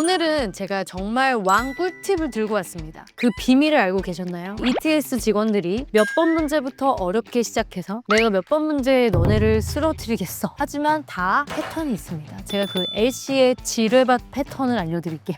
오늘은 제가 정말 왕 꿀팁을 들고 왔습니다. 그 비밀을 알고 계셨나요? ETS 직원들이 몇 번 문제부터 어렵게 시작해서 내가 몇 번 문제에 너네를 쓰러뜨리겠어. 하지만 다 패턴이 있습니다. 제가 그 LC의 지뢰밭 패턴을 알려드릴게요.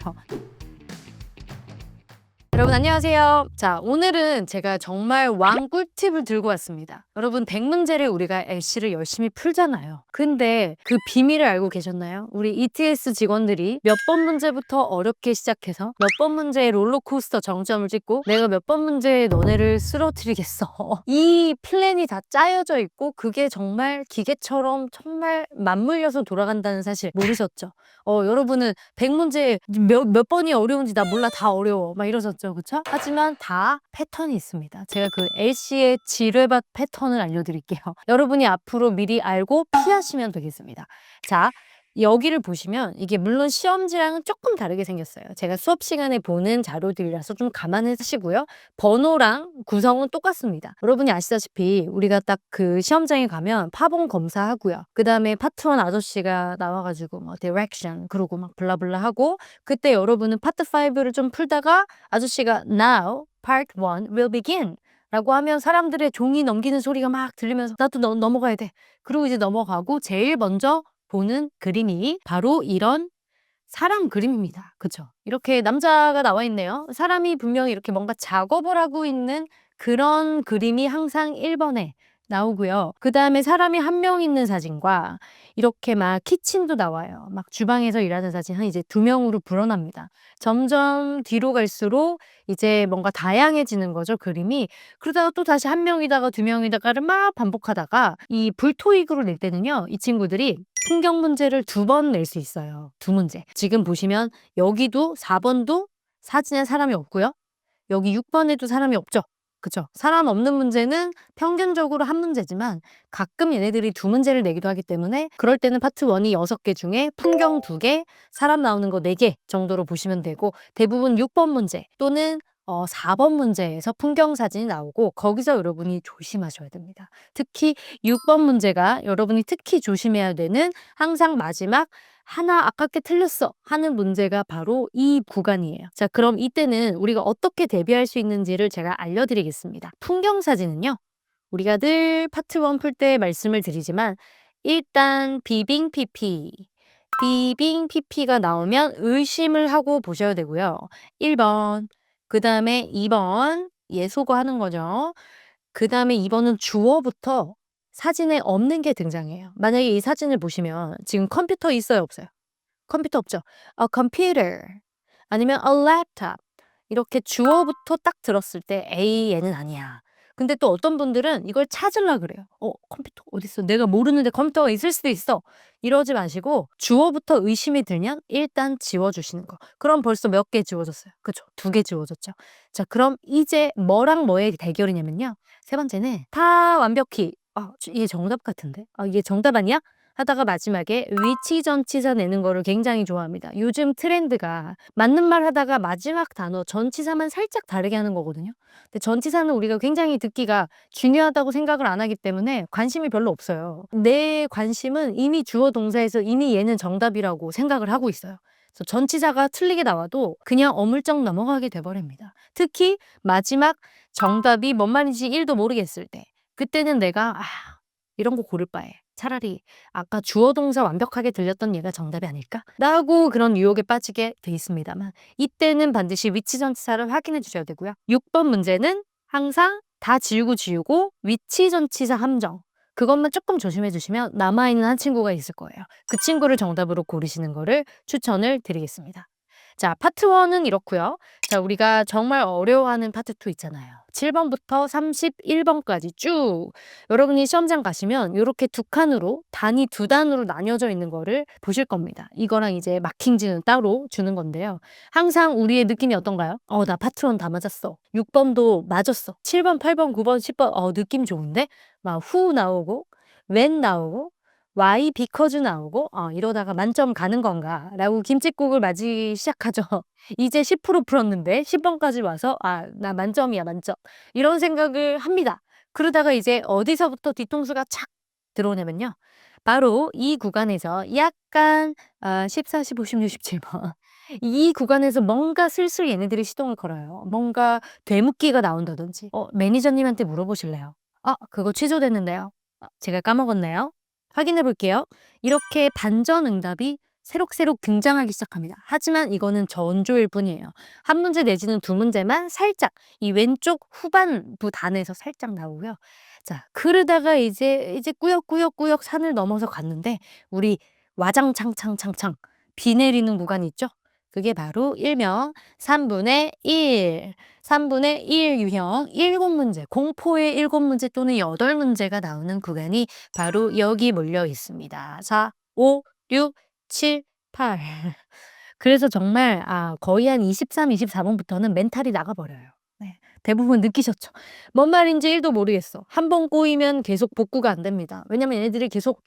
여러분 안녕하세요. 자, 오늘은 제가 정말 왕 꿀팁을 들고 왔습니다. 여러분 100문제를 우리가 LC를 열심히 풀잖아요. 근데 그 비밀을 알고 계셨나요? 우리 ETS 직원들이 몇 번 문제부터 어렵게 시작해서 몇 번 문제에 롤러코스터 정점을 찍고 내가 몇 번 문제에 너네를 쓰러뜨리겠어. 이 플랜이 다 짜여져 있고 그게 정말 기계처럼 정말 맞물려서 돌아간다는 사실 모르셨죠? 여러분은 100문제 몇 번이 어려운지 나 몰라, 다 어려워 막 이러셨죠, 그쵸? 하지만 다 패턴이 있습니다. 제가 그 LC의 지뢰밭 패턴을 알려드릴게요. 여러분이 앞으로 미리 알고 피하시면 되겠습니다. 자, 여기를 보시면 이게 물론 시험지랑은 조금 다르게 생겼어요. 제가 수업 시간에 보는 자료들이라서 좀 감안하시고요. 번호랑 구성은 똑같습니다. 여러분이 아시다시피 우리가 딱 그 시험장에 가면 파본 검사하고요. 그 다음에 파트 1 아저씨가 나와가지고 뭐 디렉션 그러고 막 블라블라 하고, 그때 여러분은 파트 5를 좀 풀다가 아저씨가 Now part 1 will begin 라고 하면 사람들의 종이 넘기는 소리가 막 들리면서 나도 넘어가야 돼. 그리고 이제 넘어가고 제일 먼저 보는 그림이 바로 이런 사람 그림입니다. 그쵸? 이렇게 남자가 나와 있네요. 사람이 분명히 이렇게 뭔가 작업을 하고 있는 그런 그림이 항상 1번에 나오고요. 그 다음에 사람이 한 명 있는 사진과 이렇게 막 키친도 나와요. 막 주방에서 일하는 사진 이제 2명으로 불어납니다. 점점 뒤로 갈수록 이제 뭔가 다양해지는 거죠, 그림이. 그러다가 또 다시 1명이다가 2명이다가를 막 반복하다가 이 불토익으로 낼 때는요, 이 친구들이 풍경 문제를 2번 낼 수 있어요. 2문제. 지금 보시면 여기도 4번도 사진에 사람이 없고요. 여기 6번에도 사람이 없죠. 그쵸? 사람 없는 문제는 평균적으로 1문제지만 가끔 얘네들이 2문제를 내기도 하기 때문에 그럴 때는 파트 1이 6개 중에 풍경 2개, 사람 나오는 거 4개 정도로 보시면 되고, 대부분 6번 문제 또는 4번 문제에서 풍경 사진이 나오고 거기서 여러분이 조심하셔야 됩니다. 특히 6번 문제가 여러분이 특히 조심해야 되는 항상 마지막 하나 아깝게 틀렸어 하는 문제가 바로 이 구간이에요. 자, 그럼 이때는 우리가 어떻게 대비할 수 있는지를 제가 알려드리겠습니다. 풍경 사진은요, 우리가 늘 파트 1 풀 때 말씀을 드리지만 일단 비빙 PP가 나오면 의심을 하고 보셔야 되고요. 1번, 그 다음에 2번 예소거 하는 거죠. 그 다음에 2번은 주어부터 사진에 없는 게 등장해요. 만약에 이 사진을 보시면 지금 컴퓨터 있어요, 없어요? 컴퓨터 없죠? A computer 아니면 a laptop 이렇게 주어부터 딱 들었을 때 에이, 얘는 아니야. 근데 또 어떤 분들은 이걸 찾으려 그래요. 컴퓨터 어딨어? 내가 모르는데 컴퓨터가 있을 수도 있어. 이러지 마시고 주어부터 의심이 들면 일단 지워주시는 거. 그럼 벌써 몇 개 지워졌어요. 그죠? 2개 지워졌죠. 자, 그럼 이제 뭐랑 뭐의 대결이냐면요. 세 번째는 다 완벽히 얘 정답 같은데? 이게 정답 아니야? 하다가 마지막에 위치 전치사 내는 거를 굉장히 좋아합니다. 요즘 트렌드가 맞는 말 하다가 마지막 단어 전치사만 살짝 다르게 하는 거거든요. 근데 전치사는 우리가 굉장히 듣기가 중요하다고 생각을 안 하기 때문에 관심이 별로 없어요. 내 관심은 이미 주어 동사에서 이미 얘는 정답이라고 생각을 하고 있어요. 그래서 전치사가 틀리게 나와도 그냥 어물쩍 넘어가게 돼버립니다. 특히 마지막 정답이 뭔 말인지 1도 모르겠을 때, 그때는 내가 이런 거 고를 바에 차라리 아까 주어 동사 완벽하게 들렸던 얘가 정답이 아닐까? 라고 그런 유혹에 빠지게 돼 있습니다만 이때는 반드시 위치 전치사를 확인해 주셔야 되고요. 6번 문제는 항상 다 지우고 위치 전치사 함정, 그것만 조금 조심해 주시면 남아있는 한 친구가 있을 거예요. 그 친구를 정답으로 고르시는 거를 추천을 드리겠습니다. 자, 파트 1은 이렇고요. 자, 우리가 정말 어려워하는 파트 2 있잖아요. 7번부터 31번까지 쭉 여러분이 시험장 가시면 이렇게 2칸으로 단위 2단으로 나뉘어져 있는 거를 보실 겁니다. 이거랑 이제 마킹지는 따로 주는 건데요. 항상 우리의 느낌이 어떤가요? 나 파트 1 다 맞았어. 6번도 맞았어. 7번, 8번, 9번, 10번 느낌 좋은데? 막 후 나오고 when 나오고 why because 나오고 이러다가 만점 가는 건가 라고 김칫국을 맞이 시작하죠. 이제 10% 풀었는데 10번까지 와서 나 만점이야, 만점. 이런 생각을 합니다. 그러다가 이제 어디서부터 뒤통수가 착 들어오냐면요. 바로 이 구간에서 약간 14, 15, 16, 17번 이 구간에서 뭔가 슬슬 얘네들이 시동을 걸어요. 뭔가 되묻기가 나온다든지. 매니저님한테 물어보실래요? 그거 취소됐는데요. 제가 까먹었네요. 확인해 볼게요. 이렇게 반전응답이 새록새록 등장하기 시작합니다. 하지만 이거는 전조일 뿐이에요. 한 문제 내지는 두 문제만 살짝 이 왼쪽 후반부 단에서 살짝 나오고요. 자, 그러다가 이제 꾸역꾸역꾸역 산을 넘어서 갔는데 우리 와장창창창창 비 내리는 구간이 있죠? 그게 바로 일명 3분의 1. 3분의 1 유형 7문제, 공포의 7문제 또는 8문제가 나오는 구간이 바로 여기 몰려 있습니다. 4, 5, 6, 7, 8. 그래서 정말 거의 한 23, 24번부터는 멘탈이 나가버려요. 네. 대부분 느끼셨죠? 뭔 말인지 1도 모르겠어. 한 번 꼬이면 계속 복구가 안 됩니다. 왜냐면 얘네들이 계속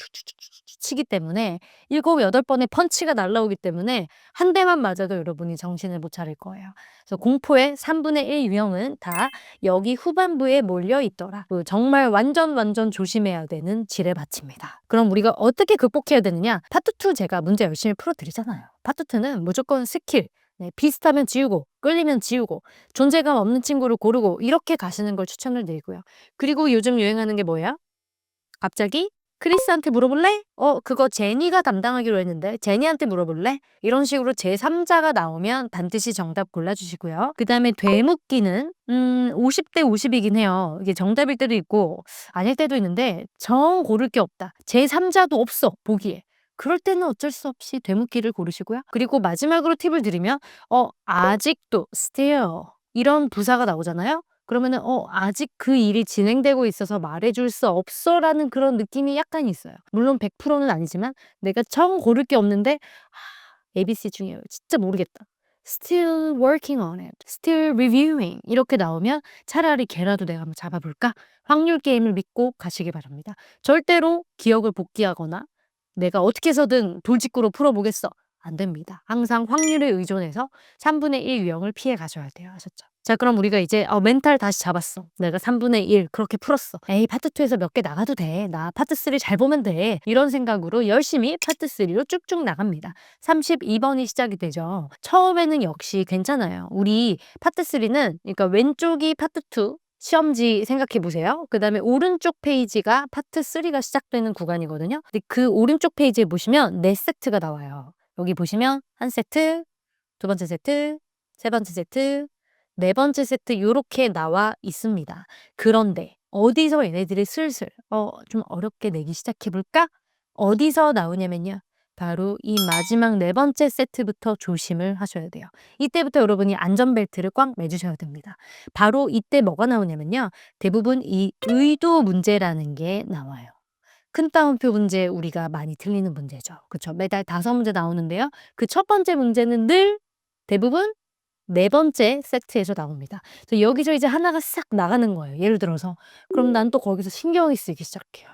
치기 때문에 7, 8번의 펀치가 날라오기 때문에 한 대만 맞아도 여러분이 정신을 못 차릴 거예요. 그래서 공포의 3분의 1 유형은 다 여기 후반부에 몰려 있더라. 정말 완전 조심해야 되는 지뢰밭입니다. 그럼 우리가 어떻게 극복해야 되느냐? 파트 2 제가 문제 열심히 풀어드리잖아요. 파트 2는 무조건 스킬, 네, 비슷하면 지우고 끌리면 지우고 존재감 없는 친구를 고르고 이렇게 가시는 걸 추천을 드리고요. 그리고 요즘 유행하는 게 뭐야? 갑자기 크리스한테 물어볼래? 그거 제니가 담당하기로 했는데 제니한테 물어볼래? 이런 식으로 제3자가 나오면 반드시 정답 골라주시고요. 그 다음에 되묻기는 50대 50이긴 해요. 이게 정답일 때도 있고 아닐 때도 있는데 정 고를 게 없다. 제3자도 없어 보기에. 그럴 때는 어쩔 수 없이 되묻기를 고르시고요. 그리고 마지막으로 팁을 드리면 아직도 still 이런 부사가 나오잖아요. 그러면은 아직 그 일이 진행되고 있어서 말해줄 수 없어라는 그런 느낌이 약간 있어요. 물론 100%는 아니지만 내가 정 고를 게 없는데 ABC 중에 진짜 모르겠다. Still working on it. Still reviewing. 이렇게 나오면 차라리 걔라도 내가 한번 잡아볼까? 확률 게임을 믿고 가시기 바랍니다. 절대로 기억을 복귀하거나 내가 어떻게 해서든 돌직구로 풀어보겠어. 안 됩니다. 항상 확률에 의존해서 3분의 1 유형을 피해 가셔야 돼요. 아셨죠? 자, 그럼 우리가 이제 멘탈 다시 잡았어. 내가 3분의 1 그렇게 풀었어. 에이, 파트 2에서 몇 개 나가도 돼. 나 파트 3 잘 보면 돼. 이런 생각으로 열심히 파트 3로 쭉쭉 나갑니다. 32번이 시작이 되죠. 처음에는 역시 괜찮아요. 우리 파트 3는 그러니까 왼쪽이 파트 2 시험지 생각해 보세요. 그다음에 오른쪽 페이지가 파트 3가 시작되는 구간이거든요. 근데 그 오른쪽 페이지에 보시면 4세트가 나와요. 여기 보시면 한 세트, 두 번째 세트, 세 번째 세트, 네 번째 세트 요렇게 나와 있습니다. 그런데 어디서 얘네들이 슬슬 좀 어렵게 내기 시작해 볼까? 어디서 나오냐면요. 바로 이 마지막 네 번째 세트부터 조심을 하셔야 돼요. 이때부터 여러분이 안전벨트를 꽉 매주셔야 됩니다. 바로 이때 뭐가 나오냐면요. 대부분 이 의도 문제라는 게 나와요. 큰 따옴표 문제 우리가 많이 틀리는 문제죠. 그쵸? 매달 5문제 나오는데요. 그 첫 번째 문제는 늘 대부분 네 번째 세트에서 나옵니다. 그래서 여기서 이제 하나가 싹 나가는 거예요. 예를 들어서 그럼 난 또 거기서 신경이 쓰이기 시작해요.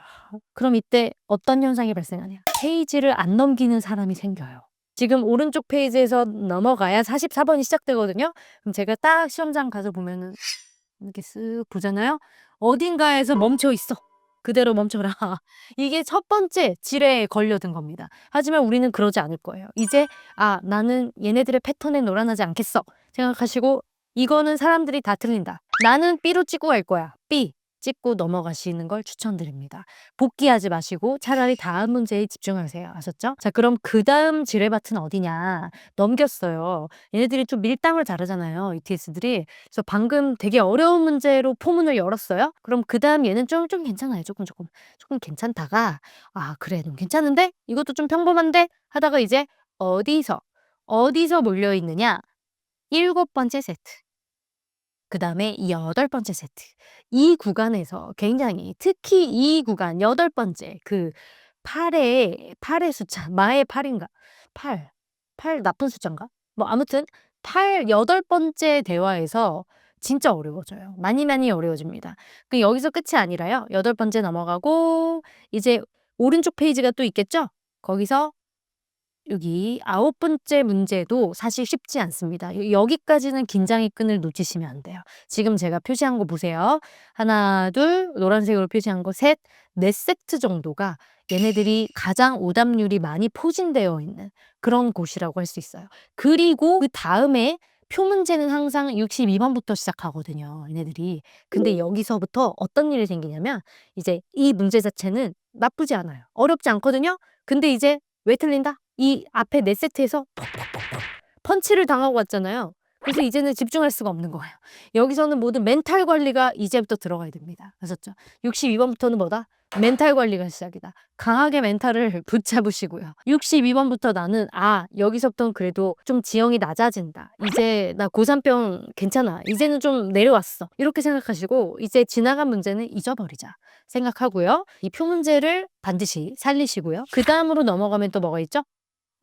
그럼 이때 어떤 현상이 발생하냐? 페이지를 안 넘기는 사람이 생겨요. 지금 오른쪽 페이지에서 넘어가야 44번이 시작되거든요. 그럼 제가 딱 시험장 가서 보면은 이렇게 쓱 보잖아요. 어딘가에서 멈춰 있어. 그대로 멈춰라. 이게 첫 번째 지뢰에 걸려든 겁니다. 하지만 우리는 그러지 않을 거예요. 이제 나는 얘네들의 패턴에 놀아나지 않겠어 생각하시고 이거는 사람들이 다 틀린다. 나는 B로 찍고 갈 거야. B. 찍고 넘어가시는 걸 추천드립니다. 복귀하지 마시고 차라리 다음 문제에 집중하세요. 아셨죠? 자, 그럼 그 다음 지뢰밭은 어디냐? 넘겼어요. 얘네들이 좀 밀당을 잘하잖아요. ETS들이. 그래서 방금 되게 어려운 문제로 포문을 열었어요. 그럼 그 다음 얘는 좀 괜찮아요. 조금 괜찮다가 그래 좀 괜찮은데? 이것도 좀 평범한데? 하다가 이제 어디서 몰려 있느냐? 7번째 세트. 그 다음에 8번째 세트. 이 구간에서 굉장히 특히 이 구간 8번째 그 8의 숫자 마의 8인가? 8 나쁜 숫자인가? 뭐 아무튼 8번째 대화에서 진짜 어려워져요. 많이 어려워집니다. 여기서 끝이 아니라요. 8번째 넘어가고 이제 오른쪽 페이지가 또 있겠죠? 거기서 여기 9번째 문제도 사실 쉽지 않습니다. 여기까지는 긴장의 끈을 놓치시면 안 돼요. 지금 제가 표시한 거 보세요. 하나, 둘, 노란색으로 표시한 거 셋, 네 세트 정도가 얘네들이 가장 오답률이 많이 포진되어 있는 그런 곳이라고 할 수 있어요. 그리고 그다음에 표 문제는 항상 62번부터 시작하거든요, 얘네들이. 근데 여기서부터 어떤 일이 생기냐면 이제 이 문제 자체는 나쁘지 않아요. 어렵지 않거든요. 근데 이제 왜 틀린다? 이 앞에 네 세트에서 퍽퍽퍽퍽 펀치를 당하고 왔잖아요. 그래서 이제는 집중할 수가 없는 거예요. 여기서는 모든 멘탈 관리가 이제부터 들어가야 됩니다. 아셨죠? 62번부터는 뭐다? 멘탈 관리가 시작이다. 강하게 멘탈을 붙잡으시고요. 62번부터 나는 여기서부터는 그래도 좀 지형이 낮아진다. 이제 나 고3병 괜찮아. 이제는 좀 내려왔어. 이렇게 생각하시고 이제 지나간 문제는 잊어버리자 생각하고요. 이 표 문제를 반드시 살리시고요. 그 다음으로 넘어가면 또 뭐가 있죠?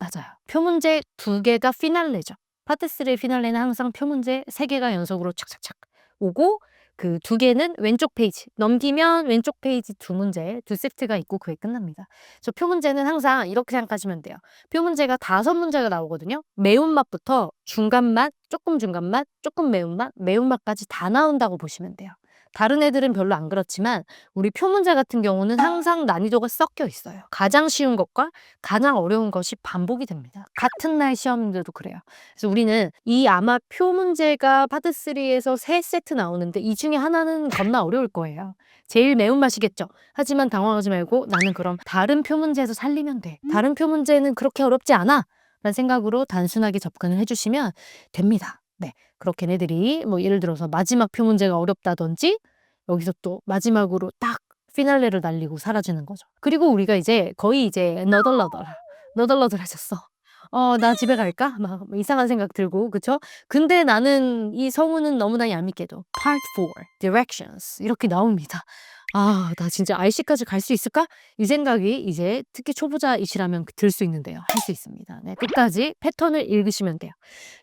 맞아요. 표 문제 2개가 피날레죠. 파트 3의 피날레는 항상 표 문제 3개가 연속으로 착착착 오고 그 2개는 왼쪽 페이지 넘기면 왼쪽 페이지 2문제 2세트가 있고 그게 끝납니다. 그래서 표 문제는 항상 이렇게 생각하시면 돼요. 표 문제가 5문제가 나오거든요. 매운맛부터 중간맛, 조금 중간맛, 조금 매운맛, 매운맛까지 다 나온다고 보시면 돼요. 다른 애들은 별로 안 그렇지만 우리 표 문제 같은 경우는 항상 난이도가 섞여 있어요. 가장 쉬운 것과 가장 어려운 것이 반복이 됩니다. 같은 날 시험들도 그래요. 그래서 우리는 이 아마 표 문제가 파트 3에서 3세트 나오는데 이 중에 하나는 겁나 어려울 거예요. 제일 매운맛이겠죠. 하지만 당황하지 말고 나는 그럼 다른 표 문제에서 살리면 돼. 다른 표 문제는 그렇게 어렵지 않아. 라는 생각으로 단순하게 접근을 해주시면 됩니다. 네. 그렇게 얘네들이 뭐 예를 들어서 마지막 표 문제가 어렵다든지 여기서 또 마지막으로 딱 피날레를 날리고 사라지는 거죠. 그리고 우리가 이제 거의 이제 너덜너덜하셨어. 나 집에 갈까? 막 이상한 생각 들고, 그쵸? 근데 나는 이 성우는 너무나 얄밉게도 Part 4, Directions 이렇게 나옵니다. 나 진짜 IC까지 갈 수 있을까? 이 생각이 이제 특히 초보자이시라면 들 수 있는데요. 할 수 있습니다. 네, 끝까지 패턴을 읽으시면 돼요.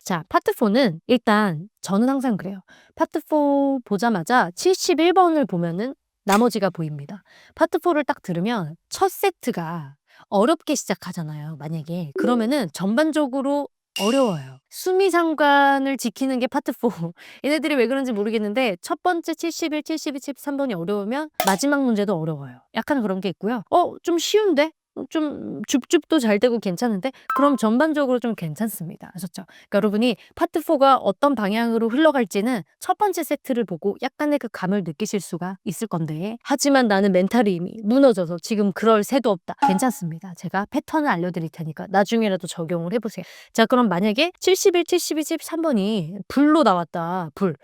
자, 파트 4는 일단 저는 항상 그래요. 파트 4 보자마자 71번을 보면은 나머지가 보입니다. 파트 4를 딱 들으면 첫 세트가 어렵게 시작하잖아요, 만약에. 그러면은 전반적으로 어려워요. 수미상관을 지키는 게 파트 4. 얘네들이 왜 그런지 모르겠는데 첫 번째 71, 72, 73번이 어려우면 마지막 문제도 어려워요. 약간 그런 게 있고요. 좀 쉬운데? 좀 줍줍도 잘 되고 괜찮은데? 그럼 전반적으로 좀 괜찮습니다. 아셨죠? 그러니까 여러분이 파트 4가 어떤 방향으로 흘러갈지는 첫 번째 세트를 보고 약간의 그 감을 느끼실 수가 있을 건데 하지만 나는 멘탈이 이미 무너져서 지금 그럴 새도 없다. 괜찮습니다. 제가 패턴을 알려드릴 테니까 나중에라도 적용을 해보세요. 자, 그럼 만약에 71, 72, 73번이 불로 나왔다. 불.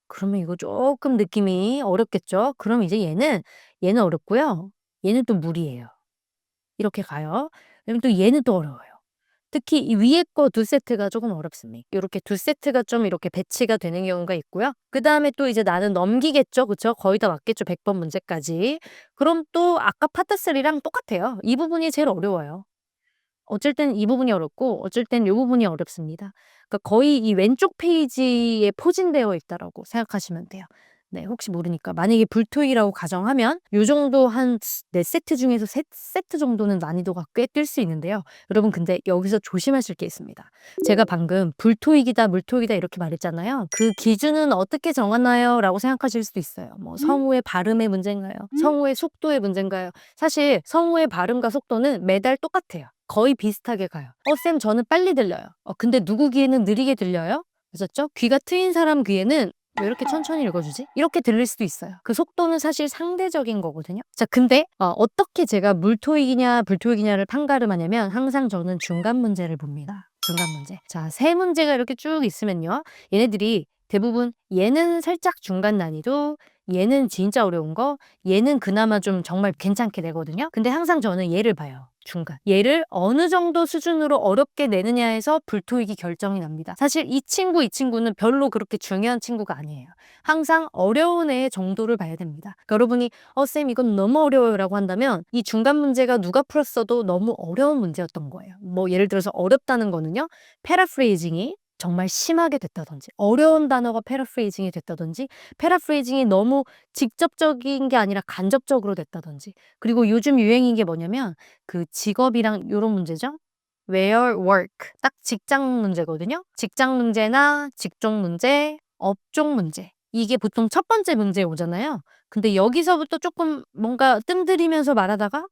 그러면 이거 조금 느낌이 어렵겠죠? 그럼 이제 얘는 어렵고요. 얘는 또 물이에요. 이렇게 가요. 그럼 또 얘는 또 어려워요. 특히 이 위에 거 2세트가 조금 어렵습니다. 요렇게 2세트가 좀 이렇게 배치가 되는 경우가 있고요. 그다음에 또 이제 나는 넘기겠죠. 그쵸? 거의 다 맞겠죠. 100번 문제까지. 그럼 또 아까 파트 3랑 똑같아요. 이 부분이 제일 어려워요. 어쩔 땐 이 부분이 어렵고 어쩔 땐 요 부분이 어렵습니다. 그러니까 거의 이 왼쪽 페이지에 포진되어 있다라고 생각하시면 돼요. 네, 혹시 모르니까 만약에 불토익이라고 가정하면 요 정도 한 4세트 중에서 3세트 정도는 난이도가 꽤 뜰 수 있는데요. 여러분 근데 여기서 조심하실 게 있습니다. 제가 방금 불토익이다, 물토익이다 이렇게 말했잖아요. 그 기준은 어떻게 정하나요? 라고 생각하실 수도 있어요. 뭐 성우의 발음의 문제인가요? 성우의 속도의 문제인가요? 사실 성우의 발음과 속도는 매달 똑같아요. 거의 비슷하게 가요. 쌤 저는 빨리 들려요. 근데 누구 귀에는 느리게 들려요? 아셨죠? 귀가 트인 사람 귀에는 왜 이렇게 천천히 읽어주지? 이렇게 들릴 수도 있어요. 그 속도는 사실 상대적인 거거든요. 자, 근데 어떻게 제가 물토익이냐 불토익이냐를 판가름하냐면 항상 저는 중간 문제를 봅니다. 중간 문제. 자, 세 문제가 이렇게 쭉 있으면요. 얘네들이 대부분 얘는 살짝 중간 난이도, 얘는 진짜 어려운 거, 얘는 그나마 좀 정말 괜찮게 되거든요. 근데 항상 저는 얘를 봐요. 중간. 얘를 어느 정도 수준으로 어렵게 내느냐에서 불토익이 결정이 납니다. 사실 이 친구는 별로 그렇게 중요한 친구가 아니에요. 항상 어려운 애의 정도를 봐야 됩니다. 그러니까 여러분이 쌤 이건 너무 어려워요 라고 한다면 이 중간 문제가 누가 풀었어도 너무 어려운 문제였던 거예요. 뭐 예를 들어서 어렵다는 거는요. 패러프레이징이 정말 심하게 됐다든지 어려운 단어가 패러프레이징이 됐다든지 패러프레이징이 너무 직접적인 게 아니라 간접적으로 됐다든지 그리고 요즘 유행인 게 뭐냐면 그 직업이랑 요런 문제죠. where work. 딱 직장 문제거든요. 직장 문제나 직종 문제, 업종 문제. 이게 보통 첫 번째 문제에 오잖아요. 근데 여기서부터 조금 뭔가 뜸들이면서 말하다가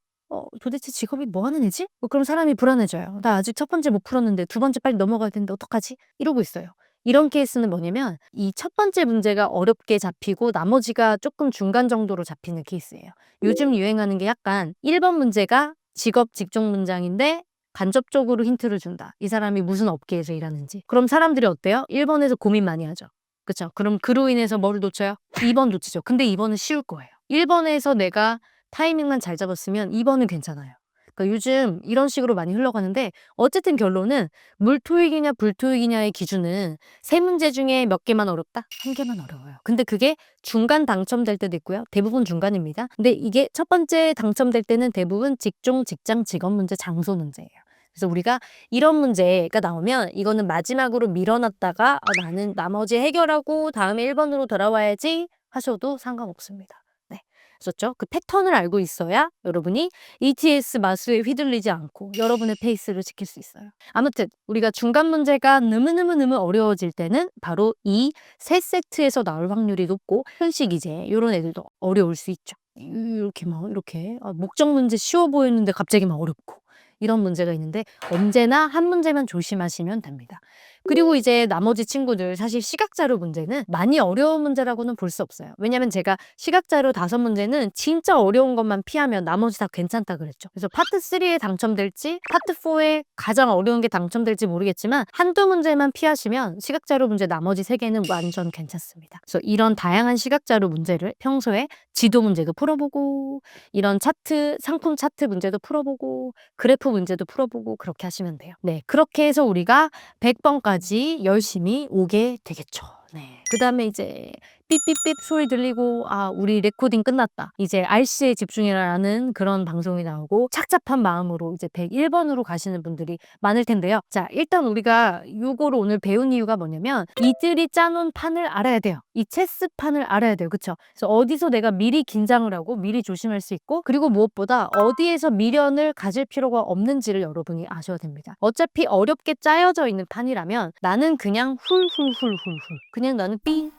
도대체 직업이 뭐 하는 애지? 그럼 사람이 불안해져요. 나 아직 첫 번째 못 풀었는데 두 번째 빨리 넘어가야 되는데 어떡하지? 이러고 있어요. 이런 케이스는 뭐냐면 이 첫 번째 문제가 어렵게 잡히고 나머지가 조금 중간 정도로 잡히는 케이스예요. 요즘 유행하는 게 약간 1번 문제가 직업 직종 문장인데 간접적으로 힌트를 준다. 이 사람이 무슨 업계에서 일하는지. 그럼 사람들이 어때요? 1번에서 고민 많이 하죠. 그쵸? 그럼 그로 인해서 뭐를 놓쳐요? 2번 놓치죠. 근데 2번은 쉬울 거예요. 1번에서 내가 타이밍만 잘 잡았으면 2번은 괜찮아요. 그러니까 요즘 이런 식으로 많이 흘러가는데 어쨌든 결론은 물토익이냐 불토익이냐의 기준은 세 문제 중에 몇 개만 어렵다? 한 개만 어려워요. 근데 그게 중간 당첨될 때도 있고요. 대부분 중간입니다. 근데 이게 첫 번째 당첨될 때는 대부분 직종, 직장, 직업 문제, 장소 문제예요. 그래서 우리가 이런 문제가 나오면 이거는 마지막으로 밀어놨다가 나는 나머지 해결하고 다음에 1번으로 돌아와야지 하셔도 상관없습니다. 네. 그렇죠? 그 패턴을 알고 있어야 여러분이 ETS 마수에 휘둘리지 않고 여러분의 페이스를 지킬 수 있어요. 아무튼 우리가 중간 문제가 너무너무 어려워질 때는 바로 이 세 세트에서 나올 확률이 높고 현식 이제 이런 애들도 어려울 수 있죠. 이렇게 막 이렇게 목적 문제 쉬워 보이는데 갑자기 막 어렵고 이런 문제가 있는데 언제나 한 문제만 조심하시면 됩니다. 그리고 이제 나머지 친구들 사실 시각자료 문제는 많이 어려운 문제라고는 볼 수 없어요. 왜냐면 제가 시각자료 5문제는 진짜 어려운 것만 피하면 나머지 다 괜찮다 그랬죠. 그래서 파트 3에 당첨될지 파트 4에 가장 어려운 게 당첨될지 모르겠지만 한두 문제만 피하시면 시각자료 문제 나머지 3개는 완전 괜찮습니다. 그래서 이런 다양한 시각자료 문제를 평소에 지도 문제도 풀어보고 이런 차트, 상품 차트 문제도 풀어보고 그래프 문제도 풀어보고 그렇게 하시면 돼요. 네, 그렇게 해서 우리가 100번까지 열심히 오게 되겠죠. 네. 그 다음에 이제 삐삐삐 소리 들리고 우리 레코딩 끝났다. 이제 RC에 집중해라라는 그런 방송이 나오고 착잡한 마음으로 이제 101번으로 가시는 분들이 많을 텐데요. 자, 일단 우리가 요거를 오늘 배운 이유가 뭐냐면 이들이 짜놓은 판을 알아야 돼요. 이 체스판을 알아야 돼요. 그쵸? 그래서 어디서 내가 미리 긴장을 하고 미리 조심할 수 있고 그리고 무엇보다 어디에서 미련을 가질 필요가 없는지를 여러분이 아셔야 됩니다. 어차피 어렵게 짜여져 있는 판이라면 나는 그냥 훌훌훌훌훌 그냥 나는 삐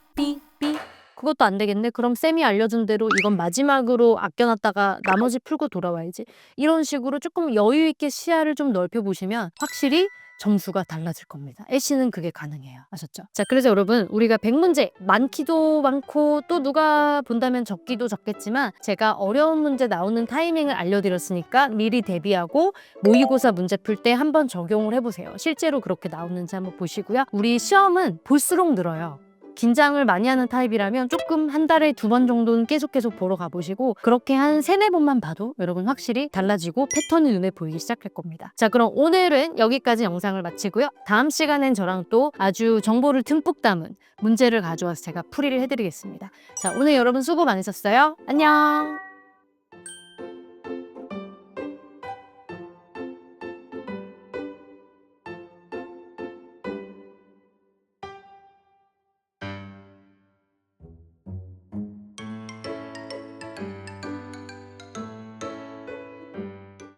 그것도 안 되겠네. 그럼 쌤이 알려준 대로 이건 마지막으로 아껴놨다가 나머지 풀고 돌아와야지. 이런 식으로 조금 여유 있게 시야를 좀 넓혀보시면 확실히 점수가 달라질 겁니다. 애쉬는 그게 가능해요. 아셨죠? 자, 그래서 여러분 우리가 100문제 많기도 많고 또 누가 본다면 적기도 적겠지만 제가 어려운 문제 나오는 타이밍을 알려드렸으니까 미리 대비하고 모의고사 문제 풀 때 한번 적용을 해보세요. 실제로 그렇게 나오는지 한번 보시고요. 우리 시험은 볼수록 늘어요. 긴장을 많이 하는 타입이라면 조금 한 달에 2번 정도는 계속 보러 가보시고 그렇게 한 3-4번만 봐도 여러분 확실히 달라지고 패턴이 눈에 보이기 시작할 겁니다. 자, 그럼 오늘은 여기까지 영상을 마치고요. 다음 시간엔 저랑 또 아주 정보를 듬뿍 담은 문제를 가져와서 제가 풀이를 해드리겠습니다. 자, 오늘 여러분 수고 많으셨어요. 안녕!